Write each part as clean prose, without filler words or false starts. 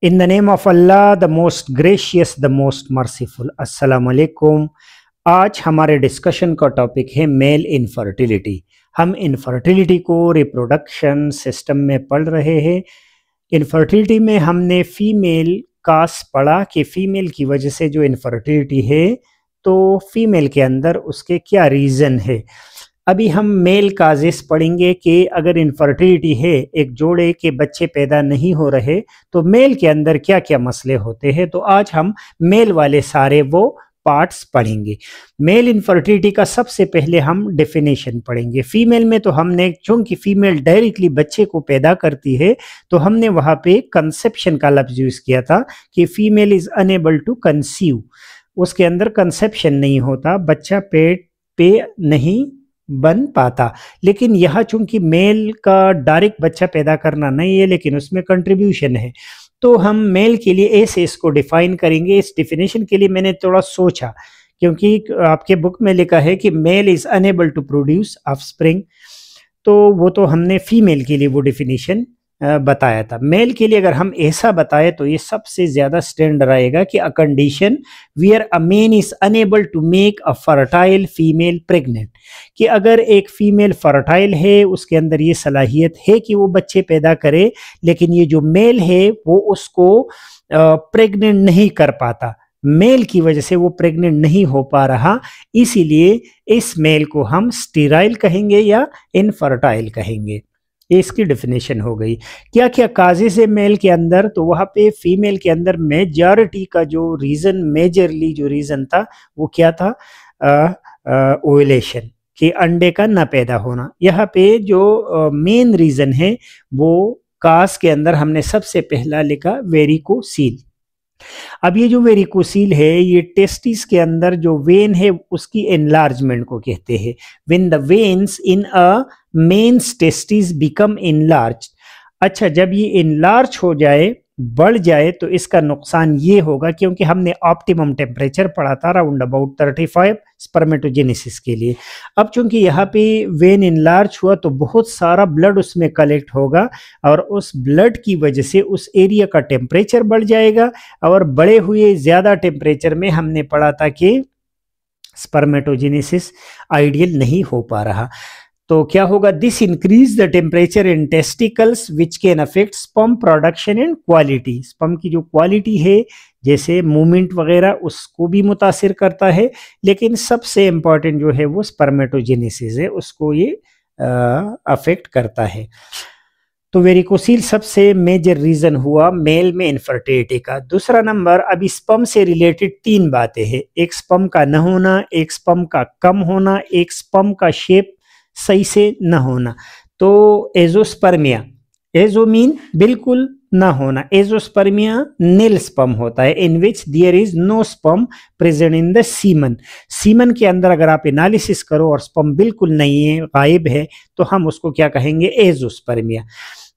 In the name of Allah, the most gracious, the most merciful. अस्सलाम वालेकुम। आज हमारे डिस्कशन का टॉपिक है मेल इनफर्टिलिटी। हम इनफर्टिलिटी को रिप्रोडक्शन सिस्टम में पढ़ रहे हैं। इनफर्टिलिटी में हमने फीमेल कास पढ़ा कि फीमेल की वजह से जो इनफर्टिलिटी है तो फीमेल के अंदर उसके क्या रीज़न है। अभी हम मेल काजेस पढ़ेंगे कि अगर इनफर्टिलिटी है, एक जोड़े के बच्चे पैदा नहीं हो रहे, तो मेल के अंदर क्या क्या मसले होते हैं। तो आज हम मेल वाले सारे वो पार्ट्स पढ़ेंगे। मेल इनफर्टिलिटी का सबसे पहले हम डेफिनेशन पढ़ेंगे। फीमेल में तो हमने, चूंकि फीमेल डायरेक्टली बच्चे को पैदा करती है, तो हमने वहाँ पे कंसेप्शन का लफ्ज़ यूज़ किया था कि female is unable to conceive. उसके अंदर कंसेप्शन नहीं होता, बच्चा पेट पे नहीं बन पाता। लेकिन यह चूंकि मेल का डायरेक्ट बच्चा पैदा करना नहीं है, लेकिन उसमें कंट्रीब्यूशन है, तो हम मेल के लिए ऐसे इसको डिफाइन करेंगे। इस डिफिनेशन के लिए मैंने थोड़ा सोचा, क्योंकि आपके बुक में लिखा है कि male is unable to produce offspring, तो वो तो हमने फीमेल के लिए वो डिफिनेशन बताया था। मेल के लिए अगर हम ऐसा बताए तो ये सबसे ज़्यादा स्टैंडर्ड आएगा कि a condition where a man is unable to make a fertile female pregnant, कि अगर एक फीमेल फर्टाइल है, उसके अंदर ये सलाहियत है कि वो बच्चे पैदा करे, लेकिन ये जो मेल है वो उसको प्रेग्नेंट नहीं कर पाता, मेल की वजह से वो प्रेग्नेंट नहीं हो पा रहा, इसीलिए इस मेल को हम स्टीराइल कहेंगे या इनफर्टाइल कहेंगे। ये इसकी डेफिनेशन हो गई। क्या क्या काजेज है मेल के अंदर, तो वहाँ पे फीमेल के अंदर मेजॉरिटी का जो रीज़न, मेजरली जो रीज़न था वो क्या था, ओवुलेशन, कि अंडे का न पैदा होना। यहाँ पे जो मेन रीज़न है वो काज के अंदर हमने सबसे पहला लिखा वेरिकोसील। अब ये जो वेरिकोसील है, ये टेस्टिस के अंदर जो वेन है उसकी एनलार्जमेंट को कहते हैं। When the veins in a man's testis become enlarge. अच्छा, जब ये एनलार्ज हो जाए, बढ़ जाए, तो इसका नुकसान ये होगा, क्योंकि हमने ऑप्टिमम टेम्परेचर पढ़ा था अराउंड अबाउट 35 स्पर्मेटोजेनेसिस के लिए। अब चूंकि यहाँ पे वेन इनलार्ज हुआ तो बहुत सारा ब्लड उसमें कलेक्ट होगा, और उस ब्लड की वजह से उस एरिया का टेम्परेचर बढ़ जाएगा, और बढ़े हुए ज़्यादा टेम्परेचर में हमने पढ़ा था कि स्पर्मेटोजेनेसिस आइडियल नहीं हो पा रहा। तो क्या होगा, this increase the temperature in testicles which can affect sperm production and quality. Sperm की जो क्वालिटी है, जैसे मूवमेंट वगैरह, उसको भी मुतासिर करता है, लेकिन सबसे इम्पॉर्टेंट जो है वो स्पर्मेटोजेनेसिस है, उसको ये अफेक्ट करता है। तो वेरिकोसील सबसे मेजर रीज़न हुआ मेल में इनफर्टिलिटी का। दूसरा नंबर, अभी स्पर्म से रिलेटेड तीन बातें हैं। एक स्पर्म का न होना, एक स्पर्म का कम होना, एक स्पर्म का शेप सही से न होना। तो एजोस्पर्मिया, एजो मीन बिल्कुल न होना, एजोस्पर्मिया नील स्पर्म होता है, in which there is no sperm present in the semen. Semen के अंदर अगर आप एनालिसिस करो और स्पर्म बिल्कुल नहीं है, गायब है, तो हम उसको क्या कहेंगे, एजोस्पर्मिया।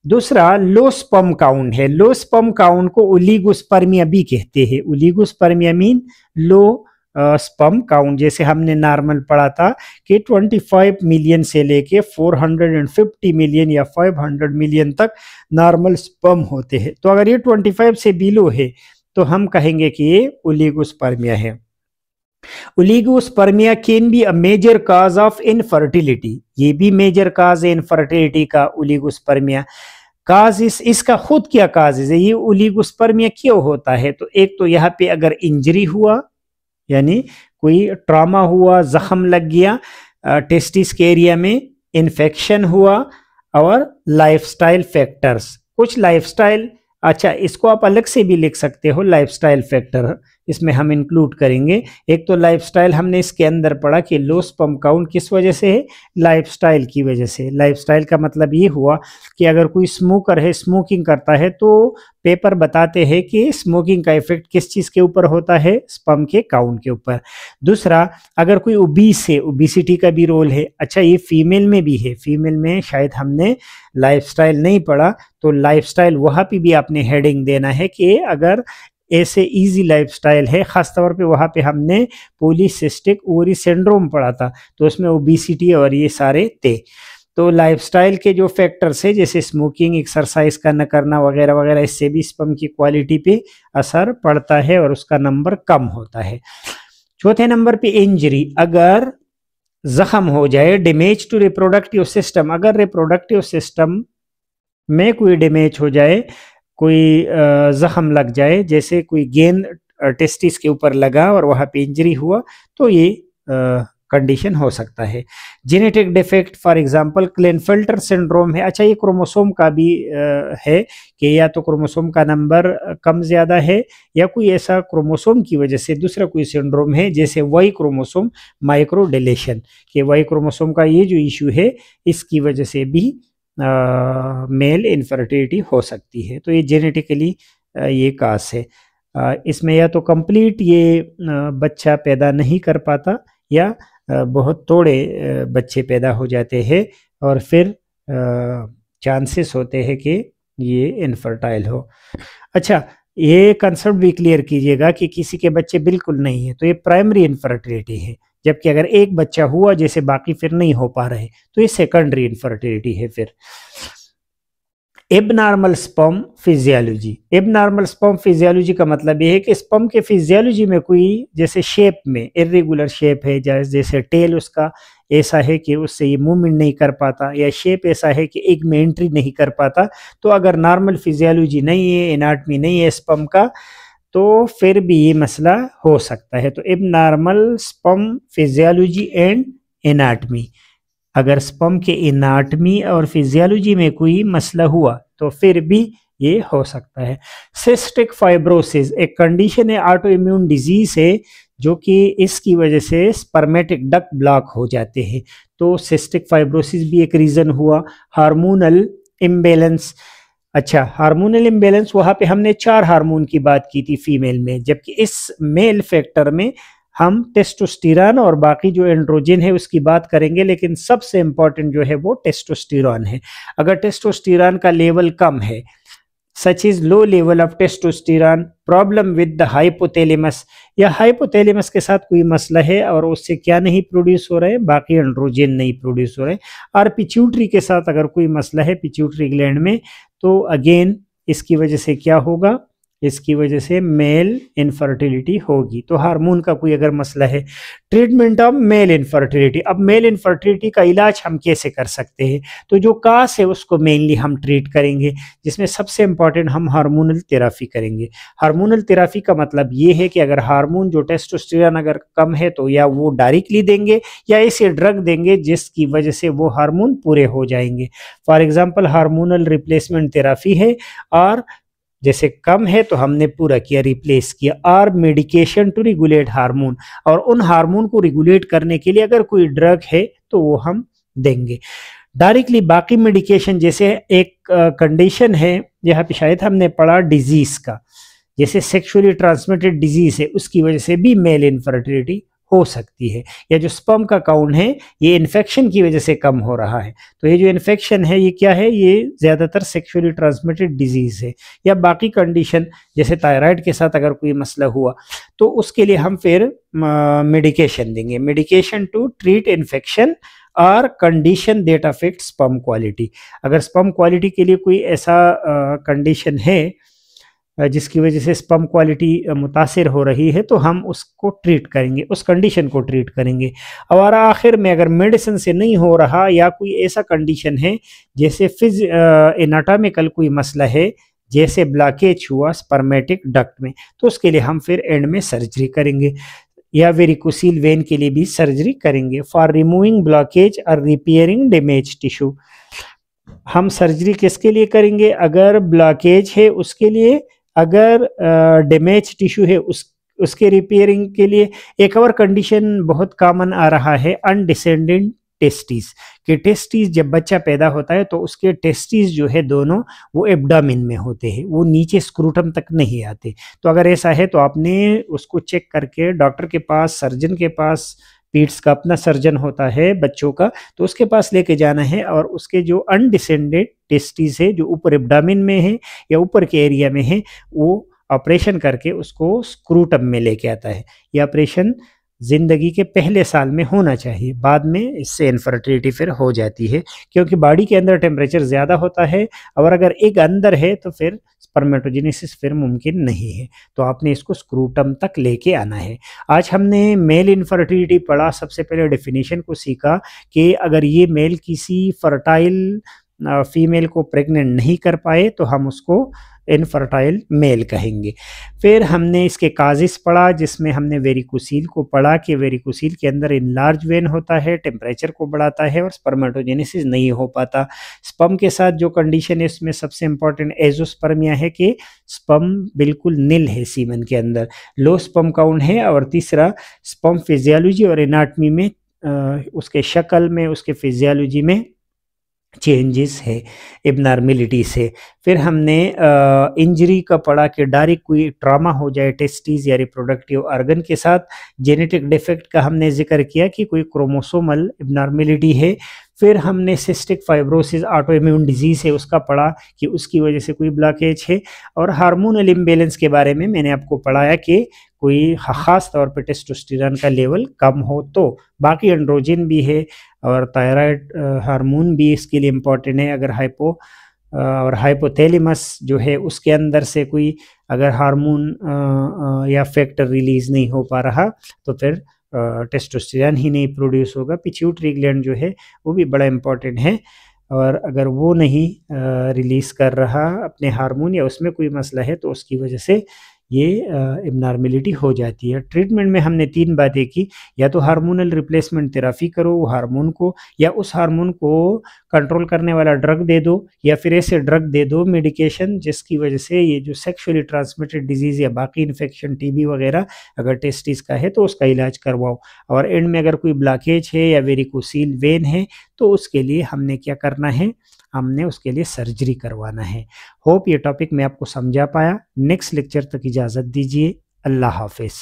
दूसरा, लो स्पर्म काउंट है। लो स्पर्म काउंट को ओलिगोस्पर्मिया भी कहते हैं। Oligospermia mean low sperm count. जैसे हमने नॉर्मल पढ़ा था कि 25 मिलियन से लेके 450 मिलियन या 500 मिलियन तक नॉर्मल स्पर्म होते हैं। तो अगर ये 25 से बिलो है तो हम कहेंगे कि ये ओलिगोस्पर्मिया है। Oligospermia can be a major cause of infertility, ये भी मेजर काज है इनफर्टिलिटी का, ओलिगोस्पर्मिया। काज इसका खुद क्या काज है, ये ओलिगोस्पर्मिया क्यों होता है? तो एक तो यहाँ पे अगर इंजरी हुआ, यानी कोई ट्रॉमा हुआ, जख्म लग गया टेस्टिस के एरिया में, इन्फेक्शन हुआ, और लाइफस्टाइल फैक्टर्स, कुछ लाइफस्टाइल, अच्छा इसको आप अलग से भी लिख सकते हो, लाइफस्टाइल फैक्टर इसमें हम इंक्लूड करेंगे। एक तो लाइफस्टाइल हमने इसके अंदर पढ़ा कि लो स्पर्म काउंट किस वजह से है, लाइफस्टाइल की वजह से। लाइफस्टाइल का मतलब ये हुआ कि अगर कोई स्मोकर है, स्मोकिंग करता है, तो पेपर बताते हैं कि स्मोकिंग का इफेक्ट किस चीज़ के ऊपर होता है, स्पर्म के काउंट के ऊपर। दूसरा, अगर कोई ओबीस है, ओबिसिटी का भी रोल है। अच्छा, ये फीमेल में भी है, फीमेल में शायद हमने लाइफस्टाइल नहीं पढ़ा, तो लाइफस्टाइल वहाँ पे भी आपने हेडिंग देना है कि अगर ऐसे इजी लाइफस्टाइल है, खास तौर पे वहाँ पे हमने पॉलीसिस्टिक ओवरी सिंड्रोम पढ़ा था, तो उसमें ओबिसिटी और ये सारे थे। तो लाइफस्टाइल के जो फैक्टर्स है जैसे स्मोकिंग, एक्सरसाइज का न करना वगैरह वगैरह, इससे भी स्पर्म की क्वालिटी पे असर पड़ता है और उसका नंबर कम होता है। चौथे नंबर पे इंजरी, अगर जख्म हो जाए, डैमेज टू रिप्रोडक्टिव सिस्टम, अगर रिप्रोडक्टिव सिस्टम में कोई डैमेज हो जाए, कोई जख्म लग जाए, जैसे कोई गेंद टेस्टिस के ऊपर लगा और वहाँ पे इंजरी हुआ, तो ये कंडीशन हो सकता है। Genetic defect, for example Klinefelter syndrome है। अच्छा, ये क्रोमोसोम का भी है कि या तो क्रोमोसोम का नंबर कम ज़्यादा है या कोई ऐसा क्रोमोसोम की वजह से दूसरा कोई सिंड्रोम है, जैसे वाई क्रोमोसोम माइक्रो डिलीशन, कि वाई क्रोमोसोम का ये जो इशू है इसकी वजह से भी मेल इनफर्टिलिटी हो सकती है। तो ये जेनेटिकली ये कास है। इसमें या तो कंप्लीट ये बच्चा पैदा नहीं कर पाता या बहुत थोड़े बच्चे पैदा हो जाते हैं और फिर चांसेस होते हैं कि ये इनफर्टाइल हो। अच्छा, ये कंसेप्ट भी क्लियर कीजिएगा कि किसी के बच्चे बिल्कुल नहीं है तो ये प्राइमरी इनफर्टिलिटी है, जबकि अगर एक बच्चा हुआ जैसे बाकी फिर नहीं हो पा रहे तो ये सेकेंडरी इनफर्टिलिटी है। फिर abnormal sperm physiology, abnormal sperm physiology का मतलब ये है कि स्पर्म के फिजियोलॉजी में कोई जैसे शेप में इरेगुलर शेप है, जैसे टेल उसका ऐसा है कि उससे ये मूवमेंट नहीं कर पाता, या शेप ऐसा है कि एक में एंट्री नहीं कर पाता, तो अगर नॉर्मल फिजियोलॉजी नहीं है, एनाटमी नहीं है स्पर्म का, तो फिर भी ये मसला हो सकता है। तो abnormal sperm physiology and anatomy, अगर स्पर्म के एनाटमी और फिजियोलॉजी में कोई मसला हुआ तो फिर भी ये हो सकता है। सिस्टिक फाइब्रोसिस एक कंडीशन है, ऑटो इम्यून डिजीज है, जो कि इसकी वजह से स्पर्मेटिक डक्ट ब्लॉक हो जाते हैं, तो सिस्टिक फाइब्रोसिस भी एक रीज़न हुआ। हार्मोनल इम्बैलेंस, अच्छा हार्मोनल इम्बैलेंस, वहाँ पे हमने 4 हार्मोन की बात की थी फीमेल में, जबकि इस मेल फैक्टर में हम टेस्टोस्टेरोन और बाकी जो एंड्रोजन है उसकी बात करेंगे, लेकिन सबसे इंपॉर्टेंट जो है वो टेस्टोस्टेरोन है। अगर टेस्टोस्टेरोन का लेवल कम है, such is low level of testosterone, problem with the hypothalamus, या हाइपोथैलेमस के साथ कोई मसला है और उससे क्या नहीं प्रोड्यूस हो रहे हैं, बाकी एंड्रोजन नहीं प्रोड्यूस हो रहे, और पिट्यूटरी के साथ अगर कोई मसला है पिट्यूटरी ग्लैंड में, तो अगेन इसकी वजह से क्या होगा, इसकी वजह से मेल इनफर्टिलिटी होगी। तो हार्मोन का कोई अगर मसला है। ट्रीटमेंट ऑफ मेल इनफर्टिलिटी, अब मेल इनफर्टिलिटी का इलाज हम कैसे कर सकते हैं, तो जो कास है उसको मेनली हम ट्रीट करेंगे, जिसमें सबसे इंपॉर्टेंट हम हार्मोनल थेरेपी करेंगे। हार्मोनल थेरेपी का मतलब ये है कि अगर हार्मोन जो टेस्टोस्टेरोन अगर कम है तो या वो डायरेक्टली देंगे या ऐसे ड्रग देंगे जिसकी वजह से वो हार्मोन पूरे हो जाएंगे। For example hormonal replacement therapy है, और जैसे कम है तो हमने पूरा किया, रिप्लेस किया। और मेडिकेशन टू रेगुलेट हार्मोन, और उन हार्मोन को रेगुलेट करने के लिए अगर कोई ड्रग है तो वो हम देंगे। डायरेक्टली बाकी मेडिकेशन, जैसे एक कंडीशन है यहाँ पे शायद हमने पढ़ा डिजीज का, जैसे सेक्सुअली ट्रांसमिटेड डिजीज है, उसकी वजह से भी मेल इनफर्टिलिटी हो सकती है, या जो स्पर्म का काउंट है ये इन्फेक्शन की वजह से कम हो रहा है, तो ये जो इन्फेक्शन है ये क्या है, ये ज़्यादातर सेक्सुअली ट्रांसमिटेड डिजीज़ है। या बाकी कंडीशन जैसे थायराइड के साथ अगर कोई मसला हुआ तो उसके लिए हम फिर मेडिकेशन देंगे, मेडिकेशन टू ट्रीट इन्फेक्शन और condition that affect sperm quality. अगर स्पर्म क्वालिटी के लिए कोई ऐसा कंडीशन है जिसकी वजह से स्पर्म क्वालिटी मुतासिर हो रही है, तो हम उसको ट्रीट करेंगे, उस कंडीशन को ट्रीट करेंगे। और आखिर में अगर मेडिसिन से नहीं हो रहा या कोई ऐसा कंडीशन है जैसे एनाटॉमिकल कोई मसला है, जैसे ब्लॉकेज हुआ स्पर्मेटिक डक्ट में, तो उसके लिए हम फिर एंड में सर्जरी करेंगे, या वेरिकोसील वेन के लिए भी सर्जरी करेंगे फॉर रिमूविंग ब्लॉकेज और रिपेयरिंग डैमेज टिश्यू। हम सर्जरी किसके लिए करेंगे, अगर ब्लॉकेज है उसके लिए, अगर डैमेज टिश्यू है उसके रिपेयरिंग के लिए। एक और कंडीशन बहुत कॉमन आ रहा है, अनडिसेंडेंट टेस्टिस, कि टेस्टिस जब बच्चा पैदा होता है तो उसके टेस्टिस जो है दोनों वो एब्डोमेन में होते हैं, वो नीचे स्क्रूटम तक नहीं आते। तो अगर ऐसा है तो आपने उसको चेक करके डॉक्टर के पास, सर्जन के पास, पीट्स का अपना सर्जन होता है बच्चों का, तो उसके पास लेके जाना है, और उसके जो अनडिसेंडेड टेस्टिस है जो ऊपर एब्डोमेन में है या ऊपर के एरिया में है, वो ऑपरेशन करके उसको स्क्रूटम में लेके आता है। ये ऑपरेशन ज़िंदगी के पहले साल में होना चाहिए, बाद में इससे इनफर्टिलिटी फिर हो जाती है, क्योंकि बॉडी के अंदर टेम्परेचर ज़्यादा होता है और अगर एग अंदर है तो फिर स्पर्मेटोजेनेसिस फिर मुमकिन नहीं है। तो आपने इसको स्क्रूटम तक लेके आना है। आज हमने मेल इनफर्टिलिटी पढ़ा, सबसे पहले डेफिनेशन को सीखा कि अगर ये मेल किसी फर्टाइल फीमेल को प्रेग्नेंट नहीं कर पाए तो हम उसको इनफर्टाइल मेल कहेंगे। फिर हमने इसके काजिस पढ़ा, जिसमें हमने वेरिकोसील को पढ़ा कि वेरिकोसील के अंदर इनलार्ज वेन होता है, टेम्परेचर को बढ़ाता है और स्पर्मेटोजेनेसिस नहीं हो पाता। स्पर्म के साथ जो कंडीशन है इसमें सबसे इंपॉर्टेंट एजोस्पर्मिया है कि स्पर्म बिल्कुल नील है सीमन के अंदर, लो स्पर्म काउंट है, और तीसरा स्पर्म फिजियोलॉजी और एनाटमी में उसके शक्ल में, उसके फिजियोलॉजी में चेंजेस है, एबनॉर्मेलिटीज है। फिर हमने इंजरी का पढ़ा कि डायरेक्ट कोई ट्रॉमा हो जाए टेस्टिस या रिप्रोडक्टिव ऑर्गन के साथ। जेनेटिक डिफेक्ट का हमने जिक्र किया कि कोई क्रोमोसोमल एबनॉर्मेलिटी है। फिर हमने cystic fibrosis auto immune disease है उसका पढ़ा कि उसकी वजह से कोई ब्लॉकेज है। और हार्मोनल इम्बेलेंस के बारे में मैंने आपको पढ़ाया कि कोई ख़ास तौर पे टेस्टोस्टेरोन का लेवल कम हो तो। बाकी एंड्रोजन भी है और थायराइड हार्मोन भी इसके लिए इम्पॉर्टेंट है। अगर और हाइपोथैलेमस जो है उसके अंदर से कोई अगर हार्मोन या फैक्टर रिलीज़ नहीं हो पा रहा तो फिर टेस्टोस्टेरोन ही नहीं प्रोड्यूस होगा। पिट्यूटरी ग्लैंड जो है वो भी बड़ा इम्पॉर्टेंट है, और अगर वो नहीं रिलीज़ कर रहा अपने हार्मोन या उसमें कोई मसला है तो उसकी वजह से ये एबनॉर्मेलिटी हो जाती है। ट्रीटमेंट में हमने 3 बातें की, या तो हार्मोनल रिप्लेसमेंट थेरेपी करो वो हार्मोन को, या उस हार्मोन को कंट्रोल करने वाला ड्रग दे दो, या फिर ऐसे ड्रग दे दो मेडिकेशन जिसकी वजह से ये जो सेक्सुअली ट्रांसमिटेड डिजीज़ या बाकी इन्फेक्शन टीबी वगैरह अगर टेस्टिस का है तो उसका इलाज करवाओ। और एंड में अगर कोई ब्लॉकेज है या वेरिकोसील वेन है तो उसके लिए हमने क्या करना है, हमने उसके लिए सर्जरी करवाना है। होप ये टॉपिक मैं आपको समझा पाया। नेक्स्ट लेक्चर तक इजाज़त दीजिए। अल्लाह हाफिज़।